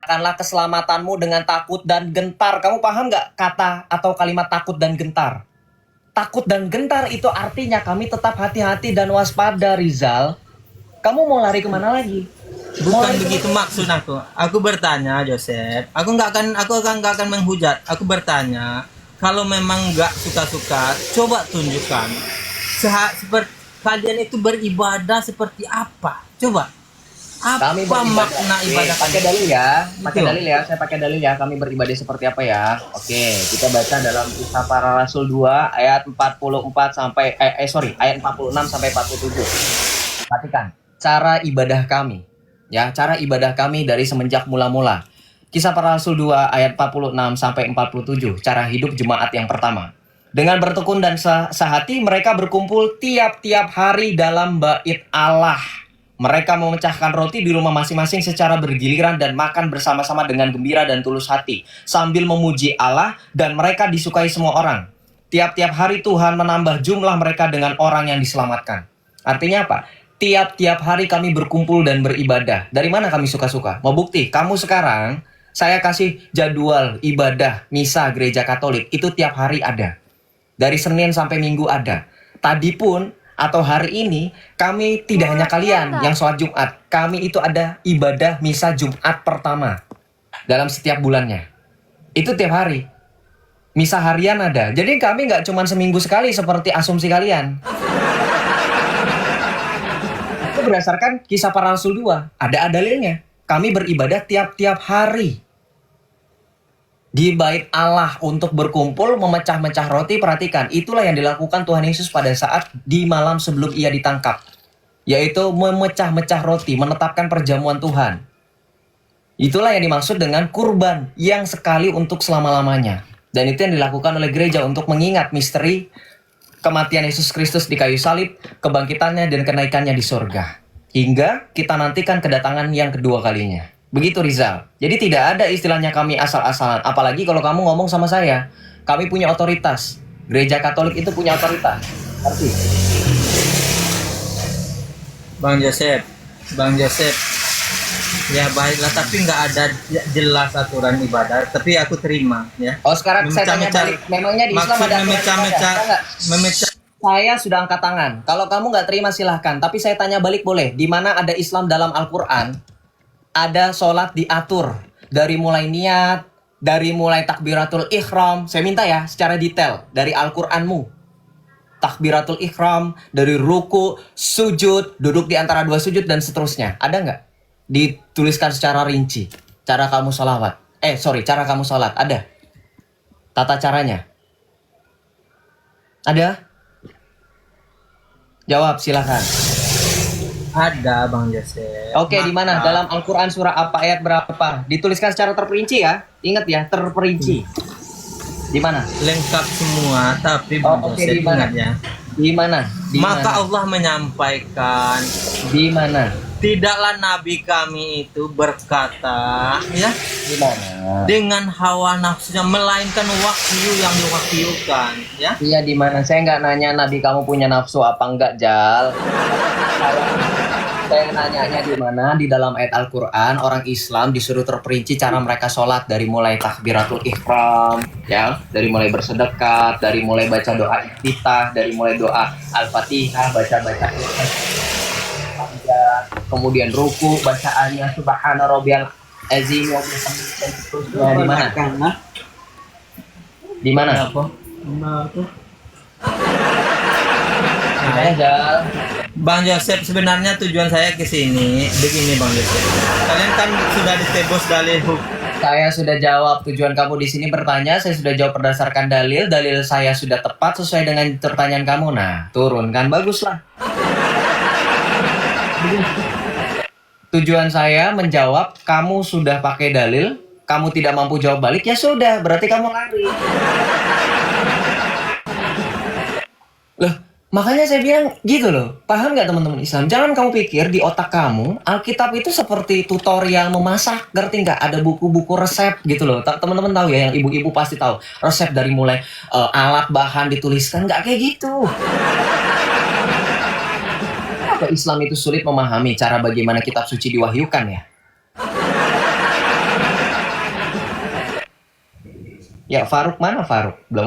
Katakanlah keselamatanmu dengan takut dan gentar. Kamu paham nggak kata atau kalimat takut dan gentar? Takut dan gentar itu artinya kami tetap hati-hati dan waspada, Rizal. Kamu mau lari kemana lagi? Bukan begitu maksud aku. Aku bertanya, Joseph. Aku nggak akan menghujat. Aku bertanya, kalau memang nggak suka-suka, coba tunjukkan. Seperti kalian itu beribadah seperti apa? Coba. Kami Apa beribadah. makna ibadah Pakai kalian? dalil ya. Pakai Itu. dalil ya. Saya pakai dalil ya. Kami beribadah seperti apa ya? Oke, kita baca dalam Kisah Para Rasul 2 ayat 44 sampai ayat 46 sampai 47. Perhatikan cara ibadah kami. Ya, cara ibadah kami dari semenjak mula-mula. Kisah Para Rasul 2 ayat 46 sampai 47. Cara hidup jemaat yang pertama. Dengan bertekun dan sehati mereka berkumpul tiap-tiap hari dalam bait Allah. Mereka memecahkan roti di rumah masing-masing secara bergiliran dan makan bersama-sama dengan gembira dan tulus hati, sambil memuji Allah, dan mereka disukai semua orang. Tiap-tiap hari Tuhan menambah jumlah mereka dengan orang yang diselamatkan. Artinya apa? Tiap-tiap hari kami berkumpul dan beribadah. Dari mana kami suka-suka? Mau bukti? Kamu sekarang, saya kasih jadwal ibadah misa gereja Katolik. Itu tiap hari ada. Dari Senin sampai Minggu ada. Tadi pun atau hari ini kami tidak hanya kalian yang sholat Jumat. Kami itu ada ibadah misa Jumat pertama dalam setiap bulannya. Itu tiap hari. Misa harian ada. Jadi kami nggak cuma seminggu sekali seperti asumsi kalian. Itu berdasarkan Kisah Para Rasul 2. Ada dalilnya. Kami beribadah tiap-tiap hari di bait Allah untuk berkumpul memecah-mecah roti. Perhatikan, itulah yang dilakukan Tuhan Yesus pada saat di malam sebelum ia ditangkap, yaitu memecah-mecah roti, menetapkan perjamuan Tuhan. Itulah yang dimaksud dengan kurban yang sekali untuk selama-lamanya. Dan itu yang dilakukan oleh gereja untuk mengingat misteri kematian Yesus Kristus di kayu salib, kebangkitannya dan kenaikannya di surga, hingga kita nantikan kedatangan yang kedua kalinya. Begitu Rizal. Jadi tidak ada istilahnya kami asal-asalan. Apalagi kalau kamu ngomong sama saya. Kami punya otoritas. Gereja Katolik itu punya otoritas. Arti? Bang Joseph. Ya baiklah, tapi nggak ada jelas aturan ibadah. Tapi aku terima, ya. Oh sekarang saya tanya balik. Memangnya di Islam ada aturan ibadah? Memecah. Saya sudah angkat tangan. Kalau kamu nggak terima silahkan. Tapi saya tanya balik boleh. Di mana ada Islam dalam Al-Quran? Ada sholat diatur dari mulai niat, dari mulai takbiratul ihram. Saya minta ya secara detail dari Al-Qur'anmu. Takbiratul ihram, dari ruku, sujud, duduk di antara dua sujud dan seterusnya. Ada nggak? Dituliskan secara rinci. Cara kamu sholawat. Cara kamu sholat. Ada? Tata caranya. Ada? Jawab silakan. Ada Bang Joseph. Oke, di mana? Dalam Al-Qur'an surah apa, ayat berapa? Dituliskan secara terperinci ya. Ingat ya, terperinci. Di mana? Lengkap semua, tapi Bang Joseph ingat ya. Di mana? Maka Allah menyampaikan, di mana? Tidaklah nabi kami itu berkata, ya, Di mana? dengan hawa nafsunya, melainkan wahyu yang diwahyukan, ya. Iya, di mana? Saya nggak nanya nabi kamu punya nafsu apa enggak, Jal. Saya nanyanya di mana? Di dalam ayat Al-Quran orang Islam disuruh terperinci cara mereka sholat, dari mulai takbiratul ihram, ya, dari mulai bersedekah, dari mulai baca doa iftitah, dari mulai doa Al-Fatihah, baca kemudian ruku, bacaannya subhana rabbiyal azim wa bihamdihi. Di mana? Di mana? Gimana, Jal? Bang Joseph, sebenarnya tujuan saya ke sini begini Bang Joseph. Kalian kan sudah ditebus dalil hukum. Saya sudah jawab. Tujuan kamu di sini bertanya, saya sudah jawab berdasarkan dalil. Dalil saya sudah tepat sesuai dengan pertanyaan kamu. Nah, turunkan, baguslah. Tujuan saya menjawab, kamu sudah pakai dalil, kamu tidak mampu jawab balik, ya sudah, berarti kamu lari. Loh, makanya saya bilang gitu loh. Paham nggak teman-teman Islam? Jangan kamu pikir di otak kamu Alkitab itu seperti tutorial memasak, ngerti nggak? Ada buku-buku resep gitu loh. Teman-teman tahu ya, yang ibu-ibu pasti tahu. Resep dari mulai alat bahan dituliskan, nggak kayak gitu. Kenapa Islam itu sulit memahami cara bagaimana kitab suci diwahyukan ya? Ya Faruk mana Faruk? Belum